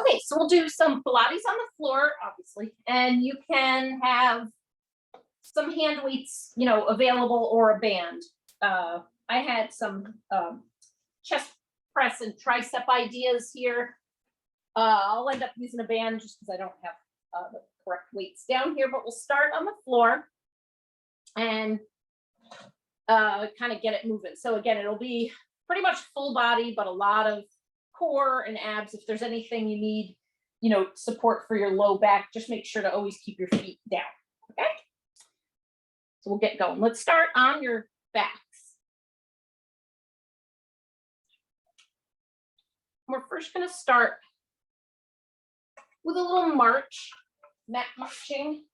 Okay, so we'll do some Pilates on the floor, obviously, and you can have some hand weights, you know, available or a band. I had some chest press and tricep ideas here. I'll end up using a band just because I don't have the correct weights down here, but we'll start on the floor and kind of get it moving. So again, it'll be pretty much full body, but a lot of core and abs. If there's anything you need, you know, support for your low back, just make sure to always keep your feet down. Okay. So we'll get going. Let's start on your backs. We're first going to start with a little march, mat marching.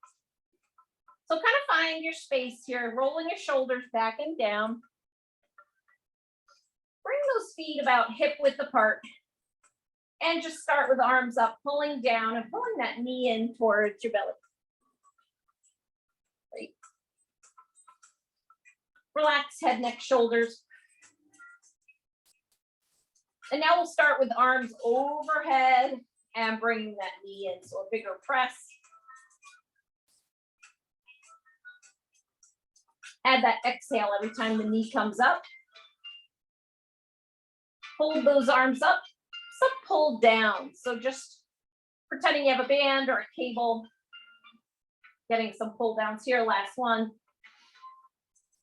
So kind of find your space here, rolling your shoulders back and down. Bring those feet about hip width apart and just start with arms up, pulling down and pulling that knee in towards your belly. Great. Relax head, neck, shoulders. And now we'll start with arms overhead and bringing that knee in. So a bigger press. Add that exhale every time the knee comes up. Hold those arms up, some pull down. So just pretending you have a band or a cable. Getting some pull downs here, last one.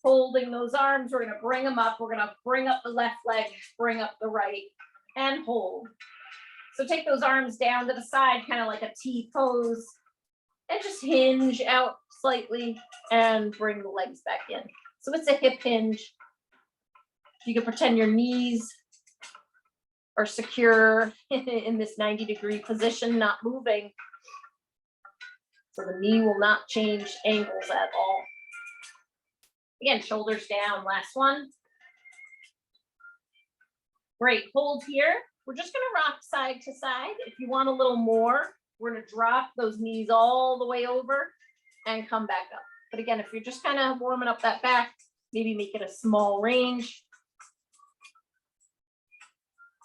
Holding those arms, we're gonna bring them up. We're gonna bring up the left leg, bring up the right, and hold. So take those arms down to the side, kind of like a T pose, and just hinge out slightly and bring the legs back in. So it's a hip hinge. You can pretend your knees are secure in this 90-degree position, not moving. So the knee will not change angles at all. Again, shoulders down, last one. Great, hold here. We're just gonna rock side to side. If you want a little more, we're gonna drop those knees all the way over and come back up. But again, if you're just kind of warming up that back, maybe make it a small range.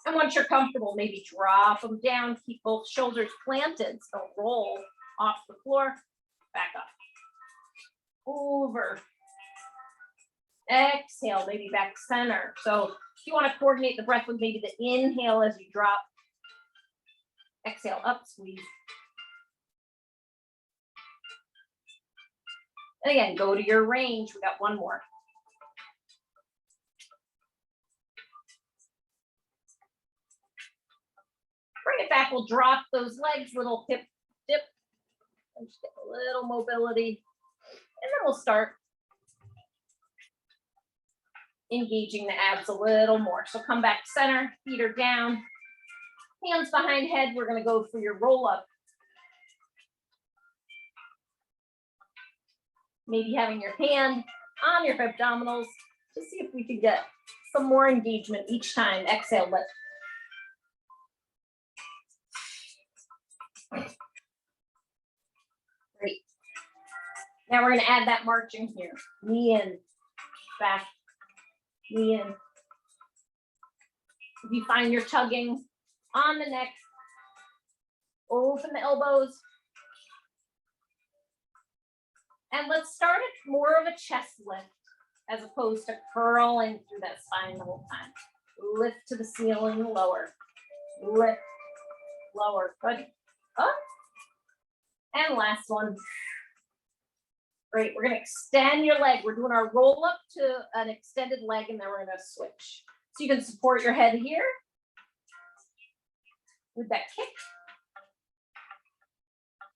And once you're comfortable, maybe drop them down, keep both shoulders planted, so roll off the floor, back up, over. Exhale, maybe back center. So if you want to coordinate the breath with maybe the inhale as you drop. Exhale, up, squeeze. And again, go to your range. We got one more. Bring it back. We'll drop those legs, little hip dip. And just get a little mobility. And then we'll start engaging the abs a little more. So come back center, feet are down, hands behind head. We're going to go for your roll up. Maybe having your hand on your abdominals to see if we can get some more engagement each time. Exhale, lift. Great. Now we're going to add that marching here. Knee in, back, knee in. If you find you're tugging on the neck, open the elbows. And let's start it more of a chest lift as opposed to curling through that spine the whole time. Lift to the ceiling, lower. Lift, lower. Good. Up. And last one. Great. We're going to extend your leg. We're doing our roll up to an extended leg, and then we're going to switch. So you can support your head here with that kick.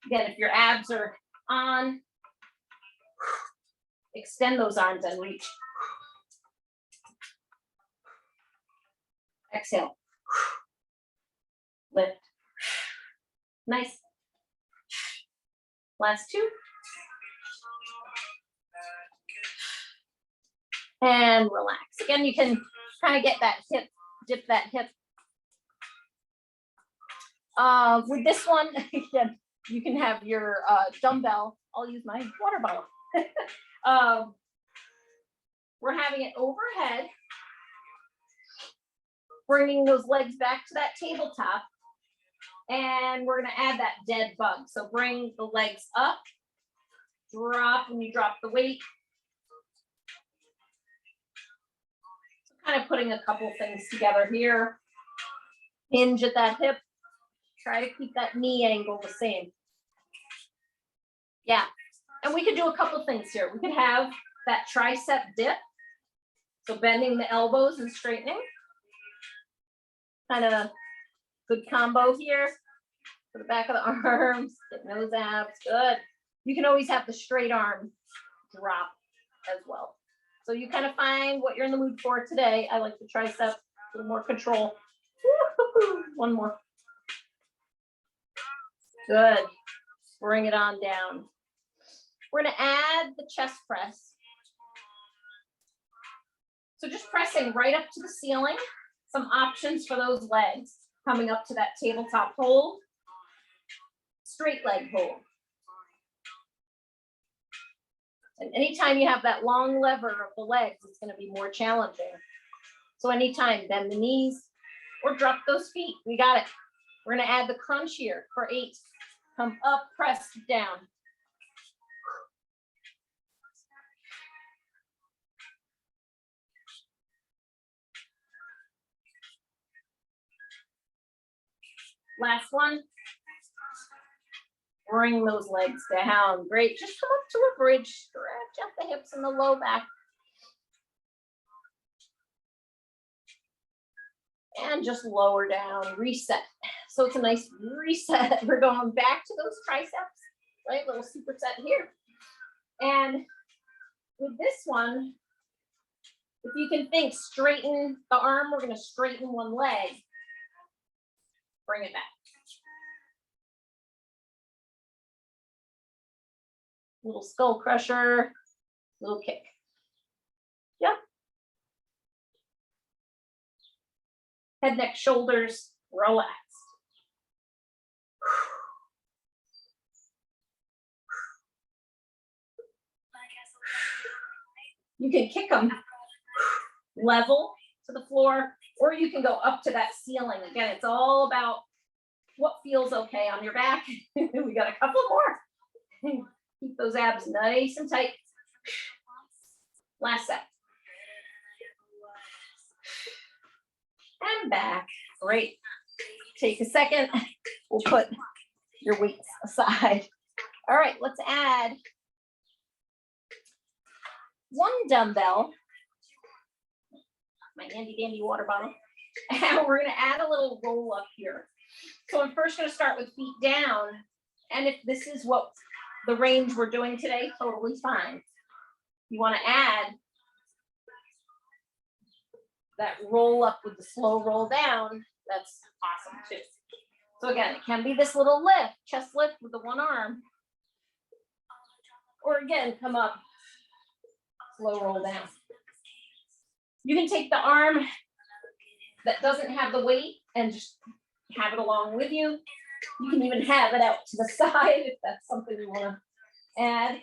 Again, if your abs are on, extend those arms and reach. Exhale. Lift. Nice. Last two. And relax. Again, you can kind of get that hip, dip that hip. With this one, again, you can have your dumbbell. I'll use my water bottle. We're having it overhead, bringing those legs back to that tabletop. And we're gonna add that dead bug. So bring the legs up, drop when you drop the weight. So kind of putting a couple things together here. Hinge at that hip. Try to keep that knee angle the same. Yeah, and we could do a couple things here. We could have that tricep dip. So bending the elbows and straightening. Kind of good combo here. For the back of the arms, getting those abs, good. You can always have the straight arm drop as well. So you kind of find what you're in the mood for today. I like the tricep, a little more control. One more. Good. Bring it on down. We're gonna add the chest press. So just pressing right up to the ceiling. Some options for those legs. Coming up to that tabletop hold. Straight leg hold. And anytime you have that long lever of the legs, it's going to be more challenging. So anytime, bend the knees or drop those feet. We got it. We're going to add the crunch here for 8. Come up, press down. Last one. Bring those legs down. Great. Just come up to a bridge. Stretch out the hips and the low back. And just lower down. Reset. So it's a nice reset. We're going back to those triceps, right? Little superset here. And with this one, if you can think, straighten the arm. We're going to straighten one leg. Bring it back. Little skull crusher, little kick. Yeah. Head, neck, shoulders, relaxed. You can kick them level to the floor, or you can go up to that ceiling. Again, it's all about what feels okay on your back. We got a couple more. Keep those abs nice and tight. Last set. And back. Great. Take a second. We'll put your weights aside. All right, let's add one dumbbell. My handy dandy water bottle. And we're going to add a little roll up here. So I'm first going to start with feet down. And if this is what the range we're doing today, totally fine. You want to add that roll up with the slow roll down. That's awesome too. So again, it can be this little lift, chest lift with the one arm. Or again, come up, slow roll down. You can take the arm that doesn't have the weight and just have it along with you. You can even have it out to the side if that's something you want to add.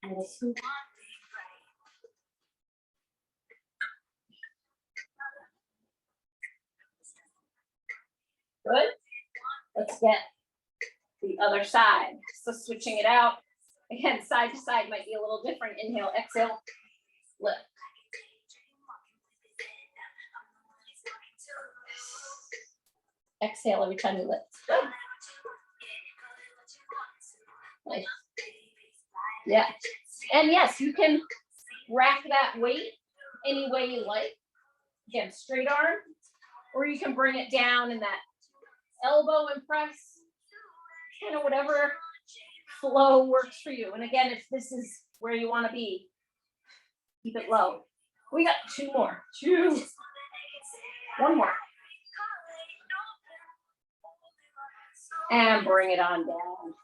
Good. Let's get the other side. So switching it out. Again, side to side might be a little different. Inhale, exhale, lift. Exhale every time you lift. Good. Nice. Yeah. And yes, you can rack that weight any way you like. Again, straight arm, or you can bring it down in that elbow and press, kind of whatever flow works for you. And again, if this is where you want to be, keep it low. We got 2 more. 2. 1 more. And bring it on down.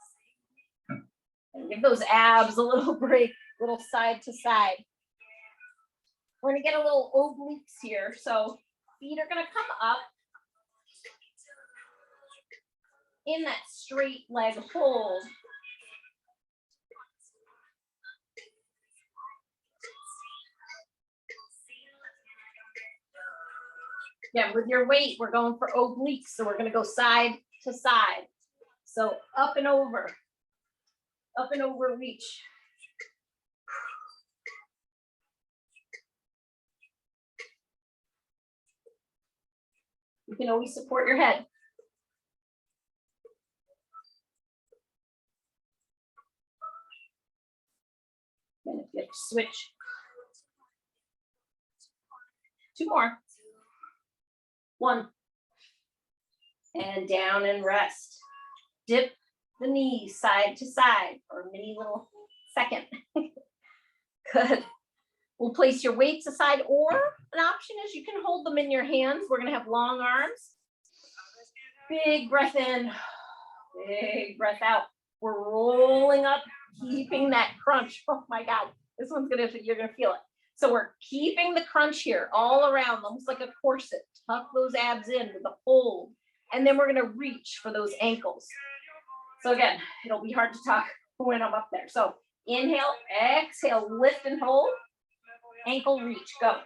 And give those abs a little break, little side to side. We're going to get a little obliques here. So feet are going to come up in that straight leg hold. Again, with your weight, we're going for obliques, so we're gonna go side to side. So up and over reach. You can always support your head. And if you have to switch. 2 more. 1. And down and rest. Dip the knees side to side for a mini little second. Good. We'll place your weights aside, or an option is you can hold them in your hands. We're going to have long arms. Big breath in, big breath out. We're rolling up, keeping that crunch. Oh my God, this one's you're gonna feel it. So we're keeping the crunch here all around, almost like a corset. Tuck those abs in with a hold. And then we're gonna reach for those ankles. So again, it'll be hard to talk when I'm up there. So inhale, exhale, lift and hold. Ankle reach, go.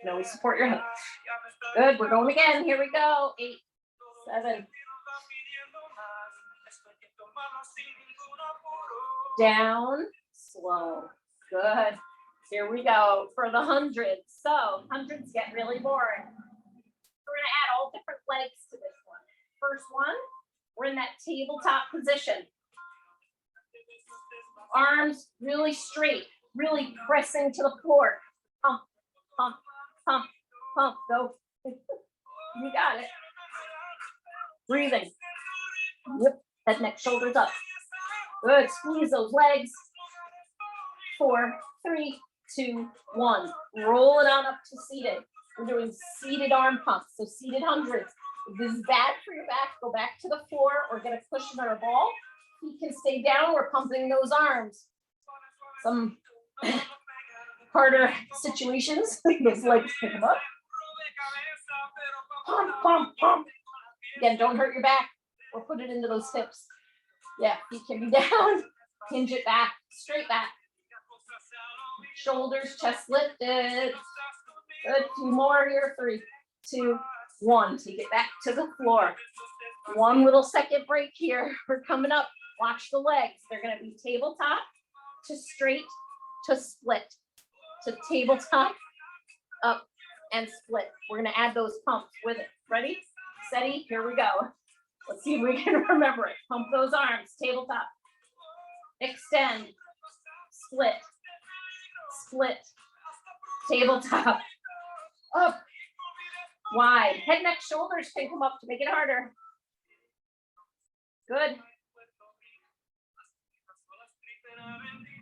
No, we support your hips. Good, we're going again. Here we go. 8, 7. Down, slow. Good. Here we go for the hundreds. So hundreds get really boring. We're gonna add all different legs to this one. First one, we're in that tabletop position. Arms really straight, really pressing to the floor. Pump, pump, pump, pump, go. You got it. Breathing. Yep, head, neck, shoulders up. Good, squeeze those legs. 4, 3, 2, 1. Roll it on up to seated. We're doing seated arm pumps, so seated hundreds. If this is bad for your back, go back to the floor or get a cushion or a ball. You can stay down, we're pumping those arms. Some harder situations, those legs pick them up. Pump, pump, pump. Again, don't hurt your back or put it into those hips. Yeah, feet can be down. Hinge it back, straight back. Shoulders, chest lifted. Good, 2 more here. 3, 2, 1. Take it back to the floor. 1 little second break here. We're coming up. Watch the legs. They're going to be tabletop to straight to split to tabletop, up and split. We're going to add those pumps with it. Ready, steady, here we go. Let's see if we can remember it. Pump those arms, tabletop, extend, split, split, tabletop, up, wide. Head, neck, shoulders can come up to make it harder. Good.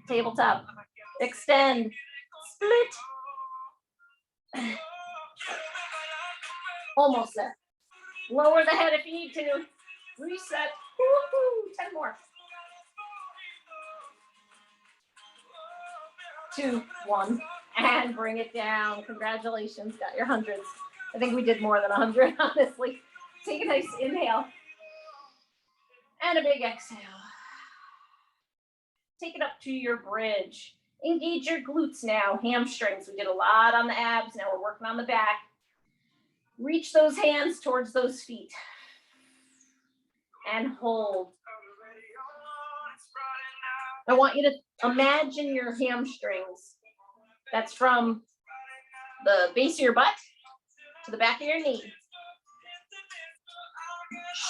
Tabletop, extend, split. Almost there. Lower the head if you need to. Reset. Woo-hoo. 10 more. 2, 1, and bring it down. Congratulations, got your hundreds. I think we did more than 100, honestly. Take a nice inhale and a big exhale. Take it up to your bridge. Engage your glutes now, hamstrings. We did a lot on the abs. Now we're working on the back. Reach those hands towards those feet and hold. I want you to imagine your hamstrings. That's from the base of your butt to the back of your knee.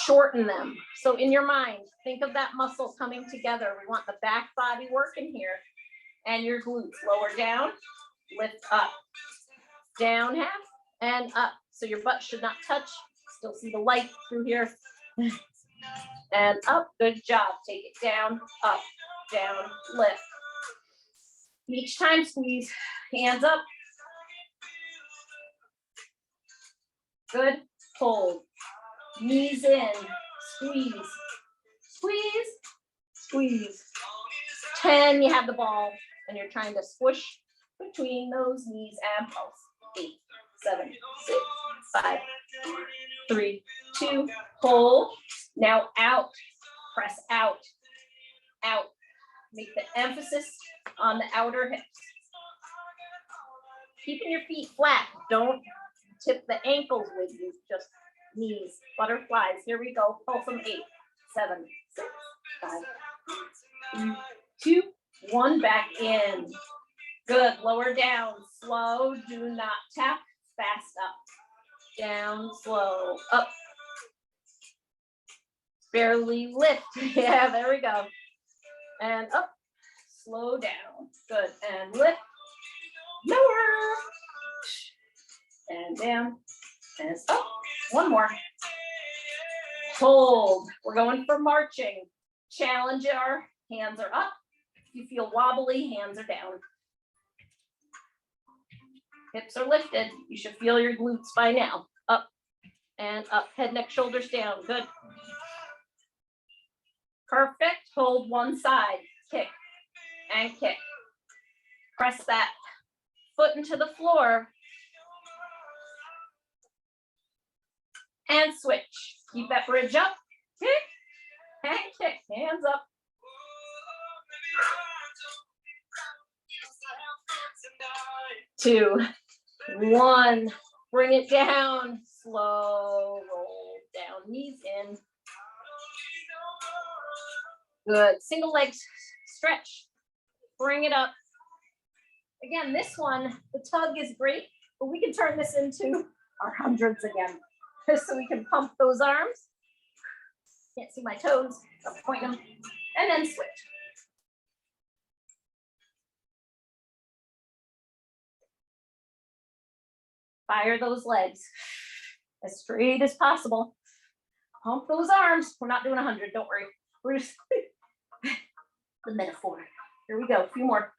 Shorten them. So in your mind, think of that muscle coming together. We want the back body working here. And your glutes. Lower down, lift up. Down half and up. So your butt should not touch. Still see the light through here. And up. Good job. Take it down, up, down, lift. Each time squeeze. Hands up. Good. Hold. Knees in. Squeeze. Squeeze. Squeeze. 10, you have the ball, and you're trying to squish between those knees and pulse. 8, 7, 6, 5, 4, 3, 2, hold. Now out. Press out. Out. Make the emphasis on the outer hips. keeping your feet flat. Don't tip the ankles with you, just knees. Butterflies. Here we go. Pull some 8, 7, 6, 5, 3, 2, 1. Back in. Good. Lower down. Slow. Do not tap. Fast up. Down. Slow. Up. Barely lift. Yeah, there we go. And up. Slow down. Good. And lift. Lower. And down. And up. One more. Hold. We're going for marching. Challenge our hands are up. If you feel wobbly, hands are down. Hips are lifted. You should feel your glutes by now. Up and up. Head, neck, shoulders down. Good. Perfect. Hold one side. Kick and kick. Press that foot into the floor. And switch. Keep that bridge up. Kick and kick. Hands up. 2, 1. Bring it down. Slow roll down. Knees in. Good. Single leg stretch. Bring it up. Again, this one, the tug is great, but we can turn this into our hundreds again. So we can pump those arms. Can't see my toes. I'll point them. And then switch. Fire those legs as straight as possible. Pump those arms. We're not doing 100, don't worry. We're just the metaphor. Here we go, a few more.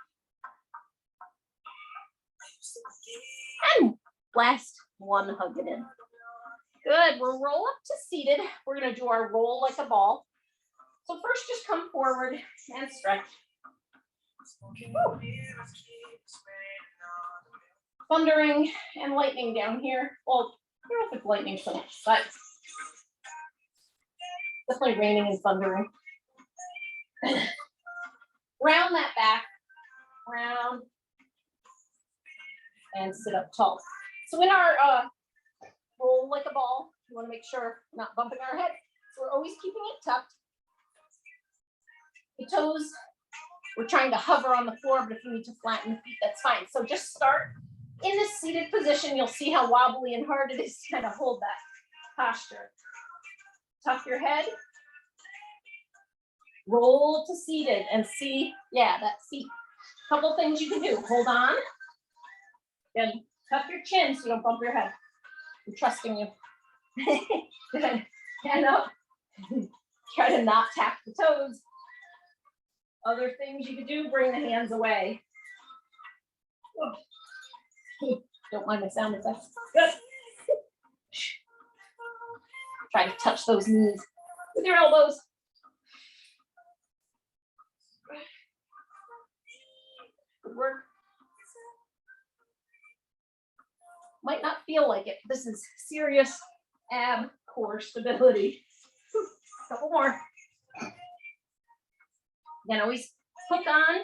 And last one, hug it in. Good, we'll roll up to seated. We're gonna do our roll like a ball. So first just come forward and stretch. Woo. Thundering and lightning down here. Well, I don't know if it's lightning so much, but definitely raining and thundering. Round that back, round, and sit up tall. So in our roll like a ball, you want to make sure we're not bumping our head. So we're always keeping it tucked. The toes, we're trying to hover on the floor, but if you need to flatten the feet, that's fine. So just start in this seated position. You'll see how wobbly and hard it is to kind of hold that posture. Tuck your head. Roll to seated and see, yeah, that seat. Couple things you can do. Hold on. Then tuck your chin so you don't bump your head. I'm trusting you. Good. Stand up. Try to not tap the toes. Other things you could do, bring the hands away. Don't mind the sound effects. Good. Try to touch those knees with your elbows. Good work. Might not feel like it. This is serious ab core stability. Couple more. Again, always hook on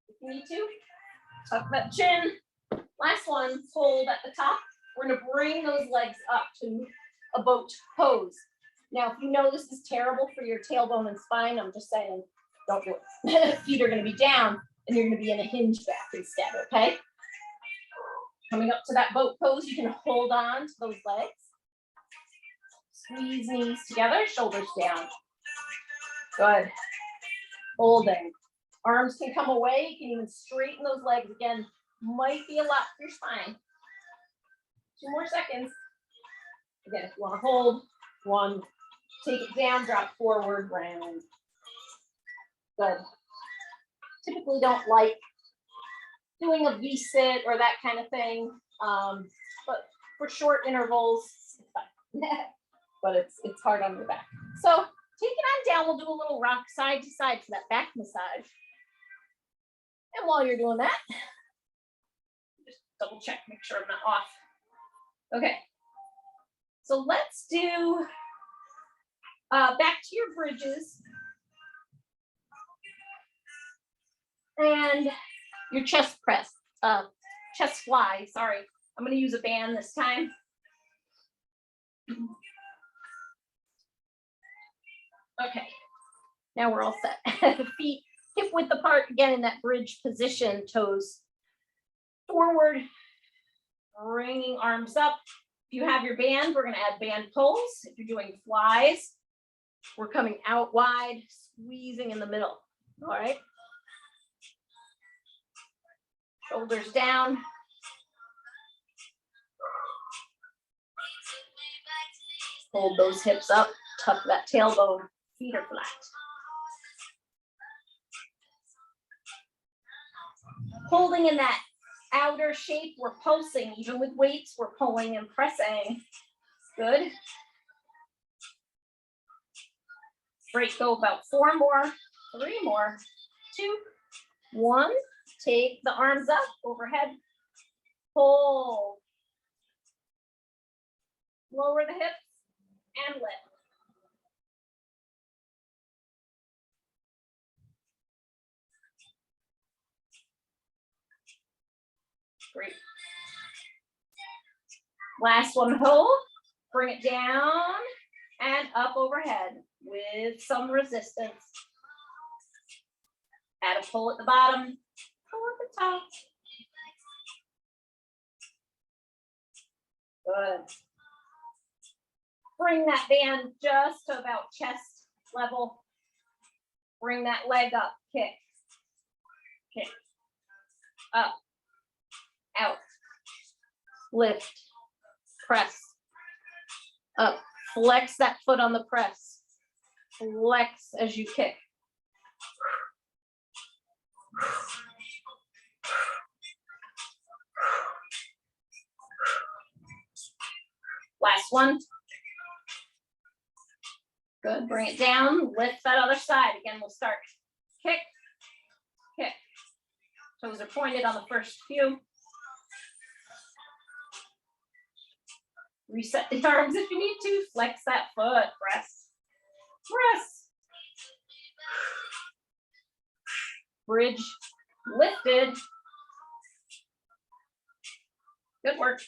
if you need to. Tuck that chin. Last one, hold at the top. We're going to bring those legs up to a boat pose. Now, if you know this is terrible for your tailbone and spine, I'm just saying, don't do it. Feet are going to be down, and you're going to be in a hinge back instead, okay? Coming up to that boat pose, you can hold on to those legs. Squeeze knees together, shoulders down. Good. Holding. Arms can come away. You can even straighten those legs again. Might be a lot for your spine. 2 more seconds. Again, if you want to hold, 1, take it down, drop forward, round. Good. Typically don't like doing a V-sit or that kind of thing, but for short intervals, it's fine. But it's hard on your back. So take it on down. We'll do a little rock side to side for that back massage. And while you're doing that, just double check, make sure I'm not off. Okay. So let's do back to your bridges and your chest press, chest fly, sorry. I'm gonna use a band this time. Okay, now we're all set. Feet hip width apart, again in that bridge position, toes forward, bringing arms up. If you have your band, we're gonna add band pulls. If you're doing flies, we're coming out wide, squeezing in the middle, all right? Shoulders down. Hold those hips up, tuck that tailbone, feet are flat. Holding in that outer shape, we're pulsing. Even with weights, we're pulling and pressing. Good. Great, go about 4 more, 3 more, 2, 1. Take the arms up, overhead, pull. Lower the hips and lift. Great. Last one, hold. Bring it down and up overhead with some resistance. Add a pull at the bottom, pull at the top. Good. Bring that band just to about chest level. Bring that leg up, kick, kick, up, out, lift, press, up, flex that foot on the press, flex as you kick. Last one. Good, bring it down, lift that other side. Again, we'll start kick, kick. Toes are pointed on the first few. Reset the arms if you need to. Flex that foot, press, press. Bridge, lifted. Good work.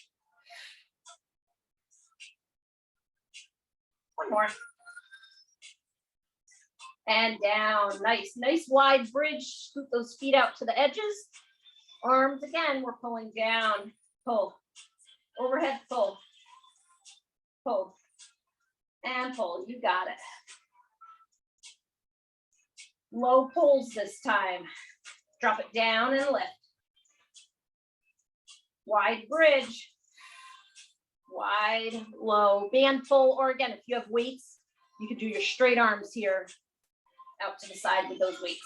One more. And down, nice, nice wide bridge. Scoot those feet out to the edges. Arms again, we're pulling down, pull, overhead pull, pull, and pull, you got it. Low pulls this time. Drop it down and lift. Wide bridge, wide, low, band pull, or again, if you have weights, you could do your straight arms here out to the side with those weights.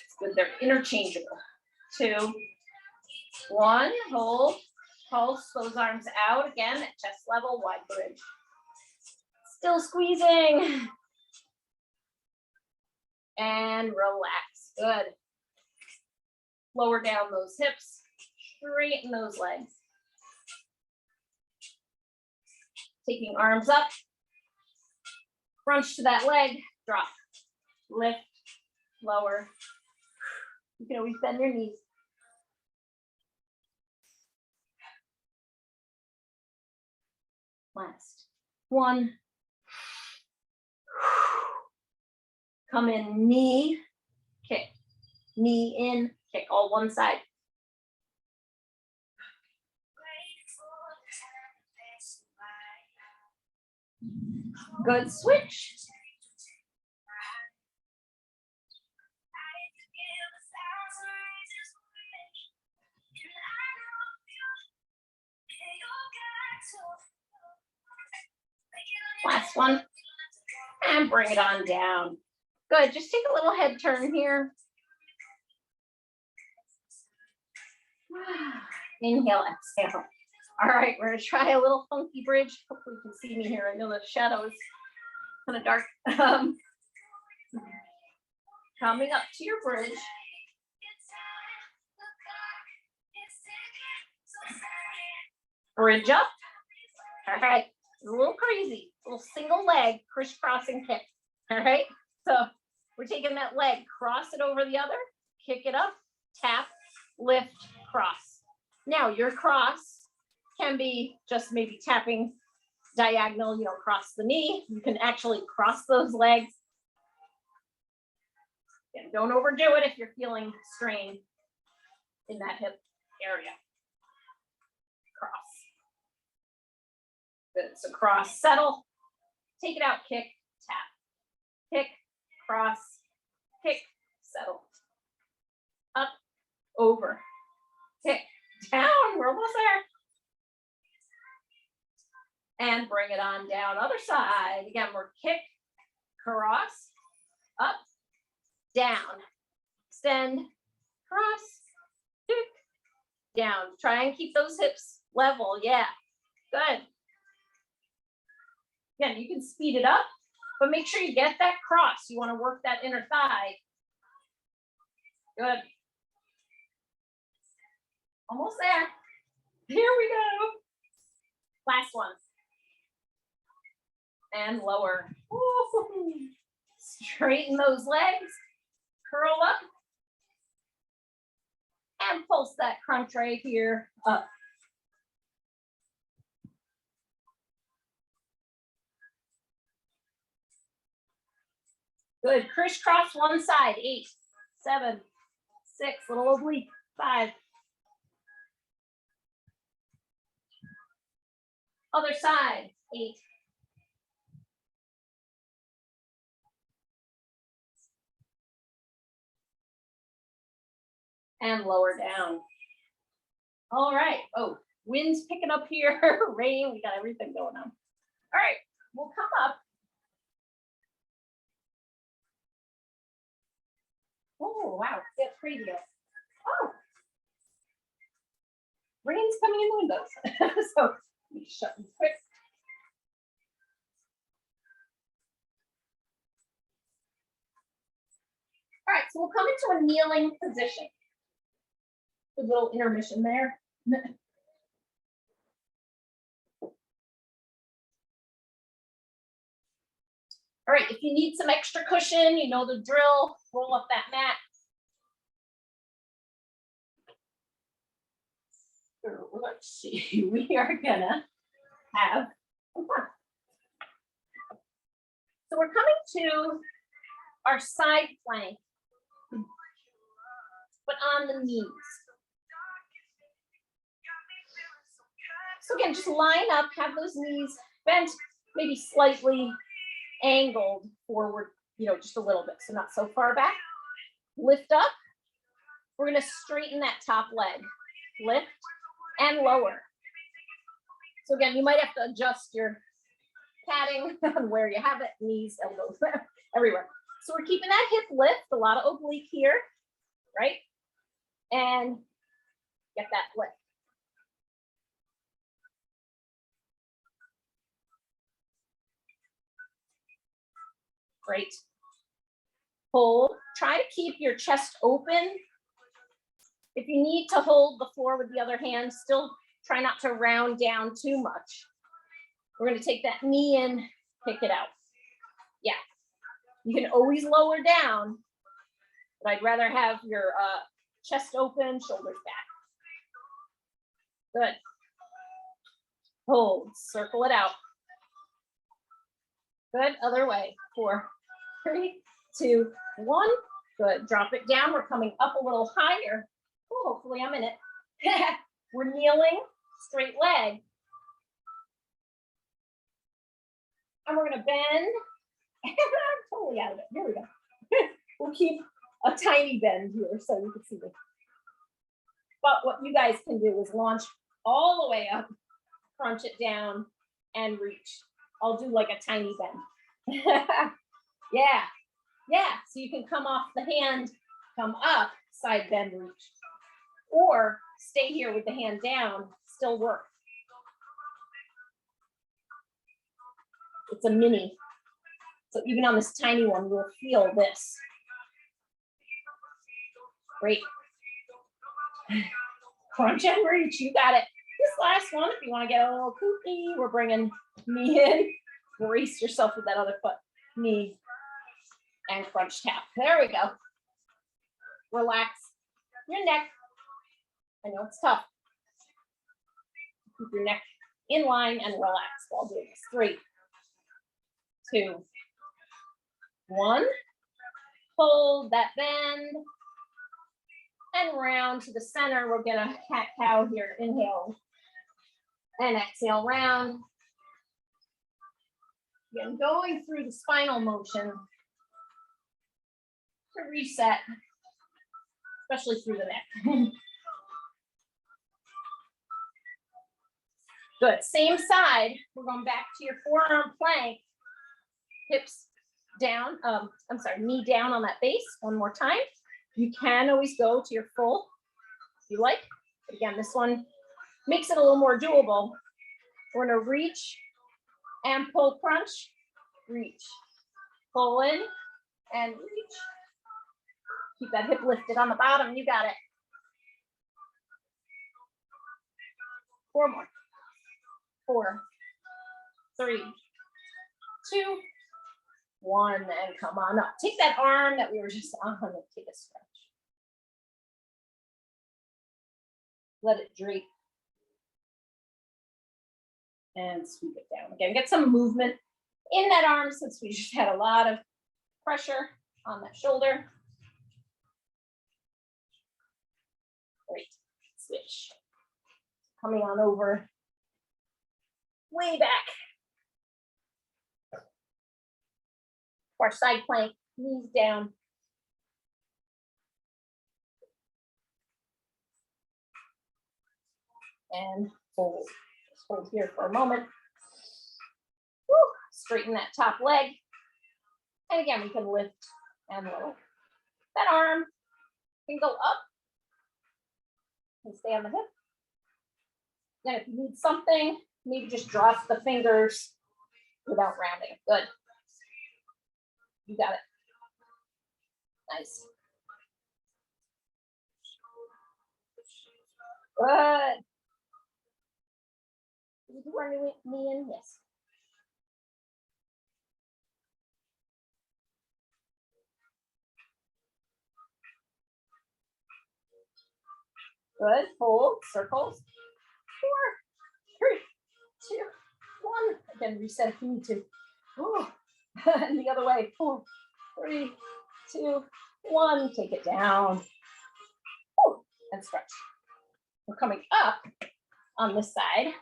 It's good, they're interchangeable. 2, 1, hold, pulse those arms out again at chest level, wide bridge. Still squeezing. And relax, good. Lower down those hips, straighten those legs. Taking arms up, crunch to that leg, drop, lift, lower. You can always bend your knees. Last one. Come in, knee, kick, knee in, kick, all one side. Good, switch. Last one, and bring it on down. Good, just take a little head turn here. Inhale, exhale. All right, we're gonna try a little funky bridge. Hopefully you can see me here. I know the shadow is kind of dark. Coming up to your bridge. Bridge up. All right, a little crazy. A little single leg crisscrossing kick. All right, so We're taking that leg, cross it over the other, kick it up, tap, lift, cross. Now your cross can be just maybe tapping diagonal, across the knee. You can actually cross those legs. And don't overdo it if you're feeling strain in that hip area. Cross. Good. So cross, settle, take it out, kick, tap, kick, cross, kick, settle, up, over, kick, down. We're almost there. And bring it on down. Other side. Again, we're kick, cross, up, down, extend, cross, kick, down. Try and keep those hips level. Yeah, good. Again, you can speed it up, but make sure you get that cross. You want to work that inner thigh. Good. Almost there. Here we go. Last one. And lower. Ooh. Straighten those legs. Curl up. And pulse that crunch right here up. Good. Crisscross one side. 8, 7, 6. Little oblique. 5. Other side. 8. And lower down. All right. Oh, wind's picking up here. Rain. We got everything going on. All right. We'll come up. Oh, wow. It's pretty good. Oh. Rain's coming in the windows. So let me shut these quick. All right. So we'll come into a kneeling position. A little intermission there. All right, if you need some extra cushion, you know the drill, roll up that mat. Let's see, we are gonna have some fun. So we're coming to our side plank, but on the knees. So again, just line up, have those knees bent, maybe slightly angled forward, just a little bit, so not so far back. Lift up. We're going to straighten that top leg. Lift and lower. So again, you might have to adjust your padding on where you have it, knees, elbows, everywhere. So we're keeping that hip lift, a lot of oblique here, right? And get that lift. Great. Hold. Try to keep your chest open. If you need to hold the floor with the other hand, still try not to round down too much. We're going to take that knee in, kick it out. Yeah. You can always lower down, but I'd rather have your chest open, shoulders back. Good. Hold. Circle it out. Good. Other way. 4, 3, 2, 1. Good. Drop it down. We're coming up a little higher. Oh, hopefully I'm in it. We're kneeling, straight leg. And we're going to bend. I'm totally out of it. Here we go. We'll keep a tiny bend here so you can see this. But what you guys can do is launch all the way up, crunch it down, and reach. I'll do like a tiny bend. Yeah. Yeah. So you can come off the hand, come up, side bend, reach. Or stay here with the hand down, still work. It's a mini. So even on this tiny one, you'll feel this. Great. Crunch and reach, you got it. This last one, if you want to get a little kooky, we're bringing knee in. Brace yourself with that other foot. Knee. and crunch tap. There we go. Relax your neck. I know it's tough. Keep your neck in line and relax while doing this. 3, 2, 1. Hold that bend. And round to the center. We're gonna cat-cow here. Inhale. And exhale, round. Again, going through the spinal motion to reset, especially through the neck. Good, same side. We're going back to your forearm plank. Hips down, knee down on that base. One more time. You can always go to your full if you like. But again, this one makes it a little more doable. We're gonna reach and pull crunch, reach, pull in and reach. Keep that hip lifted on the bottom, you got it. 4 more. 4, 3, 2, 1, and come on up. Take that arm that we were just on and take a stretch. Let it drape. And sweep it down. Again, get some movement in that arm since we just had a lot of pressure on that shoulder. Great. Switch. Coming on over. Way back. Our side plank, knees down. And hold. Just hold here for a moment. Woo. Straighten that top leg. And again, we can lift and lower. That arm can go up and stay on the hip. Then if you need something, maybe just drop the fingers without rounding. Good. You got it. Nice. Good. Did you do our knee in? Yes. Good. Hold. Circles. 4, 3, 2, 1. Again, reset if you need to. Oh. And the other way. 4, 3, 2, 1. Take it down. Ooh, and stretch. We're coming up on this side.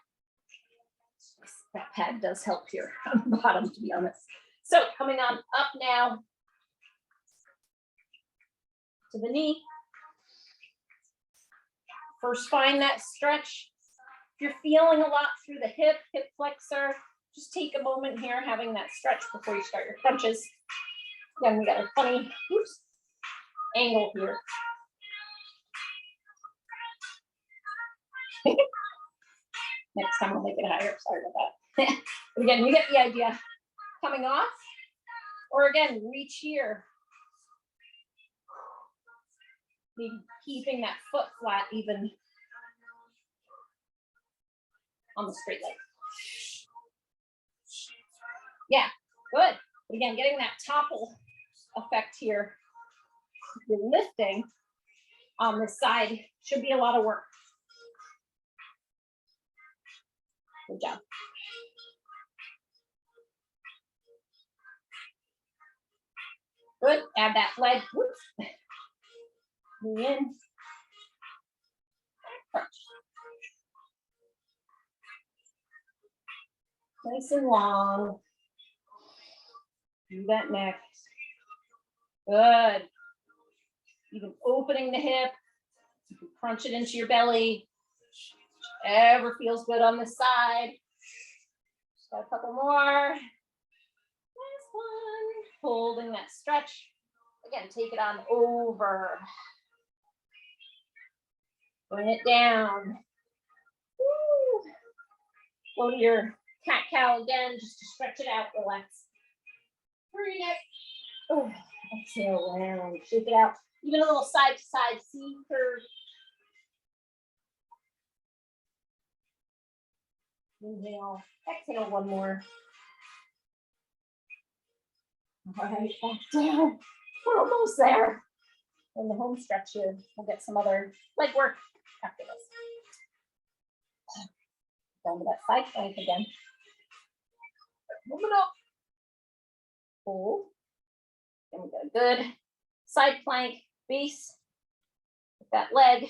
That pad does help here on the bottom, to be honest. So coming on up now to the knee. First, find that stretch. If you're feeling a lot through the hip flexor, just take a moment here having that stretch before you start your crunches. Again, we got a funny angle here. Next time I'll make it higher. Sorry about that. But again, you get the idea. Coming off, or again, reach here. Maybe keeping that foot flat even on the straight leg. Yeah, good. But again, getting that topple effect here. You're lifting on this side should be a lot of work. Good job. Good. Add that leg. Whoops. Move in. Crunch. Nice and long. Do that next. Good. Even opening the hip. You can crunch it into your belly. Whichever feels good on this side. Just got a couple more. Last one. Holding that stretch. Again, take it on over. Bring it down. Woo. Go to your cat-cow again, just to stretch it out, relax. Breathe it. Oh, exhale, round, shake it out. Even a little side to side C curve. Inhale, exhale, one more. All right, back down. We're almost there. In the home stretch here, we'll get some other leg work after this. Going to that side plank again. Moving up. Hold. And we got a good side plank base with that leg.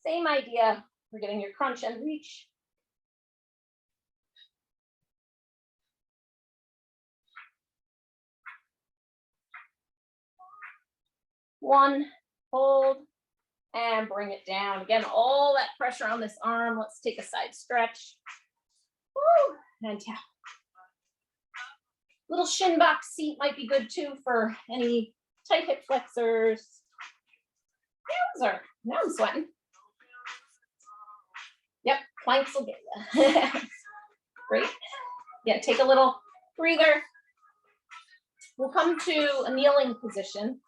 Same idea. We're getting your crunch and reach. One, hold, and bring it down. Again, all that pressure on this arm. Let's take a side stretch. Woo, and tap. Little shin box seat might be good too for any tight hip flexors. Now I'm sweating. Yep, planks will get you. Great. Yeah, take a little breather. We'll come to a kneeling position.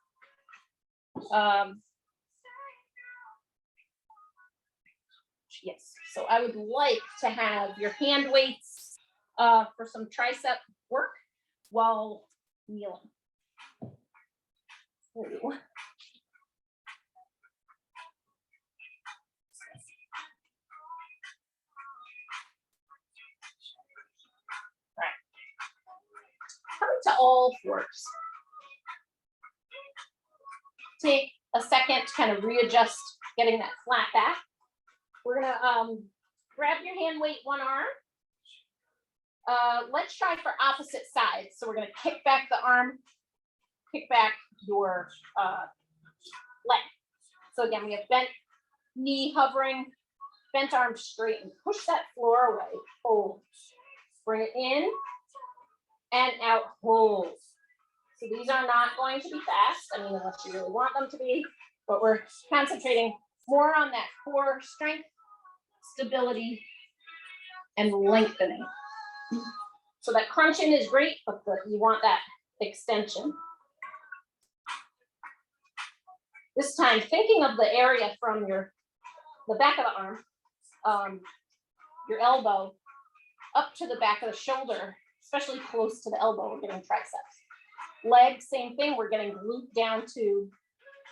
Yes, so I would like to have your hand weights for some tricep work while kneeling. Ooh. Coming to all fours. Take a second to kind of readjust, getting that flat back. We're gonna grab your hand weight, one arm. Let's try for opposite sides. So we're gonna kick back the arm, kick back your leg. So again, we have bent knee hovering, bent arm straight, and push that floor away. Hold. Bring it in and out. Hold. So these are not going to be fast. I mean, unless you really want them to be, but we're concentrating more on that core strength, stability, and lengthening. So that crunch in is great, but you want that extension. This time, thinking of the area from the back of the arm, your elbow, up to the back of the shoulder, especially close to the elbow, we're getting triceps. Leg, same thing, we're getting glute down to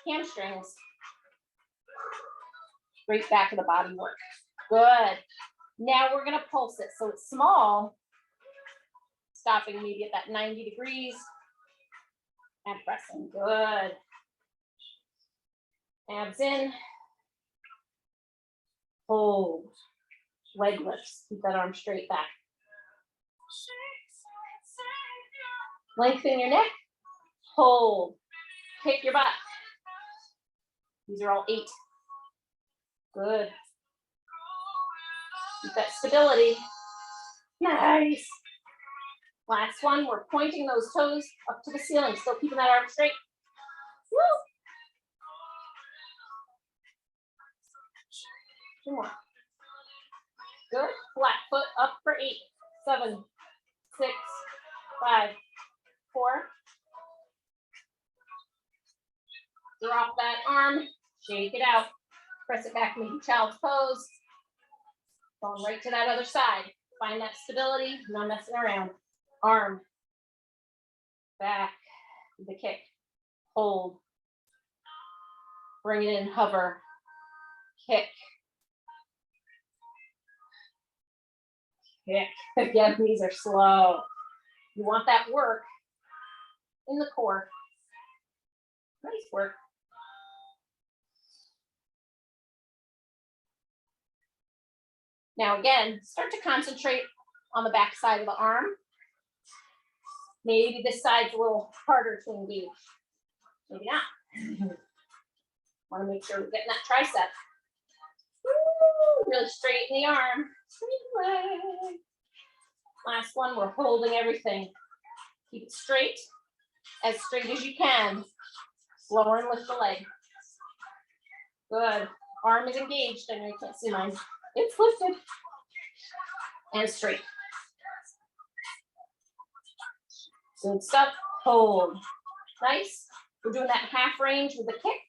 hamstrings. Great back of the body work. Good. Now we're gonna pulse it. So it's small, stopping maybe at that 90 degrees and pressing. Good. Abs in. Hold. Leg lifts. Keep that arm straight back. Lengthen your neck. Hold. Kick your butt. These are all 8. Good. Keep that stability. Nice. Last one, we're pointing those toes up to the ceiling, still keeping that arm straight. Woo. 2 more. Good. Flat foot up for 8, 7, 6, 5, 4. Drop that arm, shake it out, press it back, maybe child's pose. Going right to that other side. Find that stability, no messing around. Arm, back, the kick, hold, bring it in, hover, kick, kick. Again, these are slow. You want that work in the core. Nice work. Now again, start to concentrate on the back side of the arm. Maybe this side's a little harder to engage. Maybe not. Want to make sure we're getting that tricep. Woo, really straighten the arm. Straight leg. Last one, we're holding everything. Keep it straight as you can. Lower and lift the leg. Good. Arm is engaged. I know you can't see mine. It's lifted. And straight. Good stuff. Hold. Nice. We're doing that half range with the kick.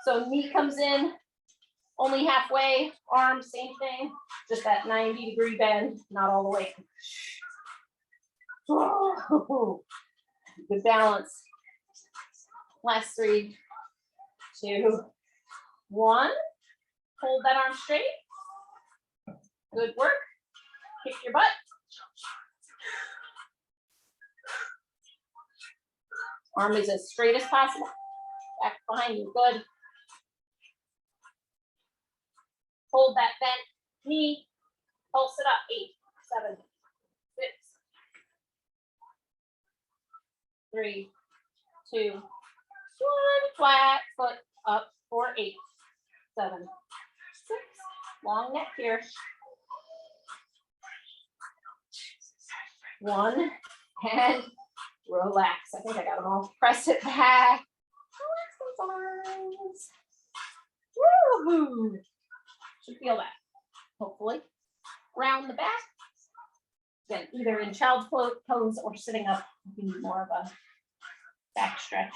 So knee comes in only halfway. Arm, same thing. Just that 90-degree bend, not all the way. Oh. Good balance. Last 3, 2, 1. Hold that arm straight. Good work. Kick your butt. Arm is as straight as possible. Back behind you. Good. Hold that bent knee. Pulse it up. 8, 7, 6, 3, 2, 1. Flat foot up for 8, 7, 6. Long neck here. 1 and relax. I think I got them all. Press it back. Relax those arms. Woohoo! Should feel that. Hopefully. Round the back. Again, either in child's pose or sitting up. Be more of a back stretch.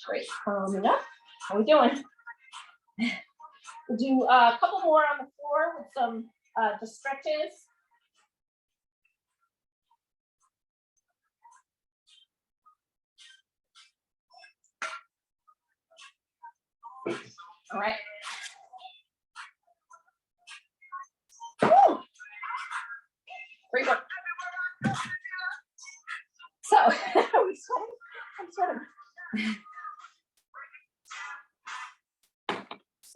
Great. Coming up. How are we doing? We'll do a couple more on the floor with some just stretches. All right. Woo! Great work. So, are we sweating? I'm sweating.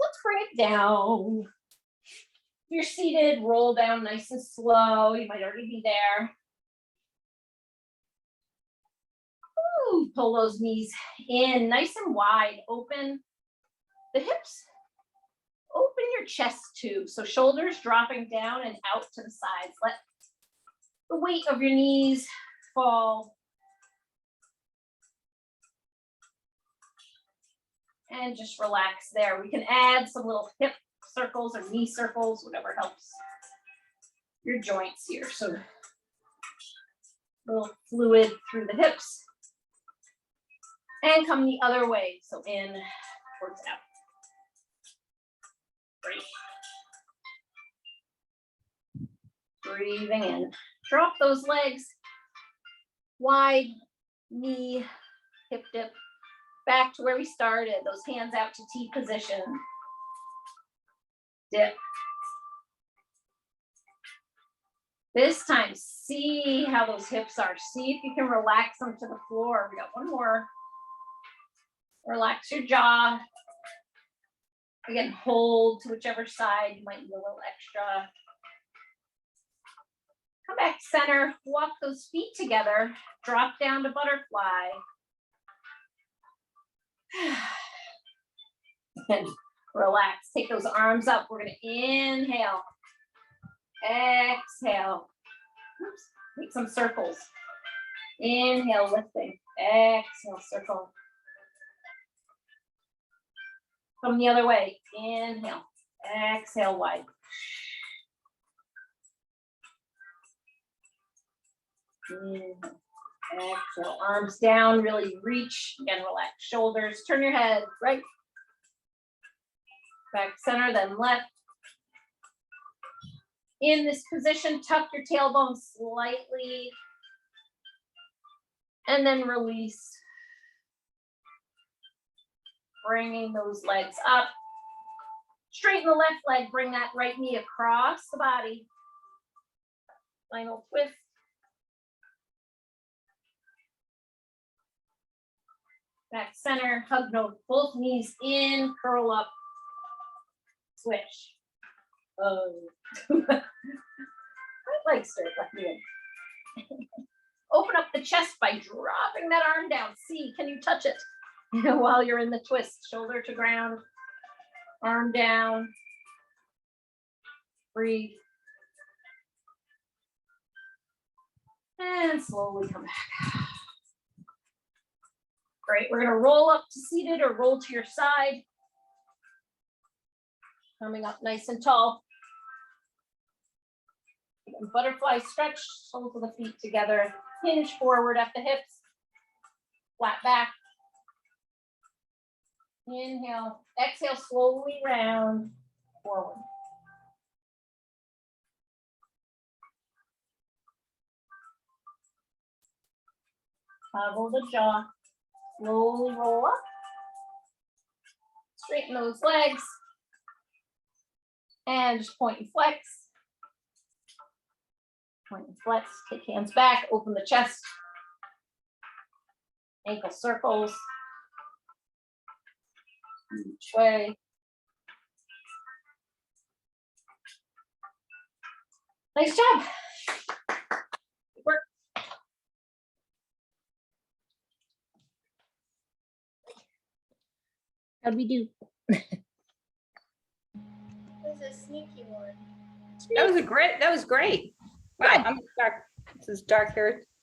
Let's bring it down. If you're seated, roll down nice and slow. You might already be there. Ooh, pull those knees in nice and wide. Open the hips. Open your chest too. So shoulders dropping down and out to the sides. Let the weight of your knees fall. And just relax there. We can add some little hip circles or knee circles, whatever helps your joints here. So a little fluid through the hips. And come the other way. So in, towards out. Great. Breathing in. Drop those legs. Wide knee, hip dip. Back to where we started. Those hands out to T position. Dip. This time, see how those hips are. See if you can relax them to the floor. We got one more. Relax your jaw. Again, hold to whichever side. You might need a little extra. Come back center. Walk those feet together. Drop down to butterfly. And relax. Take those arms up. We're going to inhale. Exhale. Oops. Make some circles. Inhale, lifting. Exhale, circle. Come the other way. Inhale. Exhale, wide. Inhale. Exhale. Arms down. Really reach. Again, relax. Shoulders. Turn your head right. Back center, then left. In this position, tuck your tailbone slightly. And then release. Bringing those legs up. Straighten the left leg. Bring that right knee across the body. Final twist. Back center. Hug nose. Both knees in. Curl up. Switch. Oh. My legs start left me in. Open up the chest by dropping that arm down. See, can you touch it while you're in the twist? Shoulder to ground, arm down. Breathe. And slowly come back. Great. We're going to roll up to seated or roll to your side. Coming up nice and tall. Butterfly stretch, soles of the feet together. Hinge forward at the hips. Flat back. Inhale. Exhale, slowly round forward. Toggle the jaw. Slowly roll up. Straighten those legs. And just point and flex. Point and flex. Take hands back. Open the chest. Ankle circles. Each way. Nice job. Good work. How'd we do? It was a sneaky one. That was great. Wow, I'm dark. This is dark hair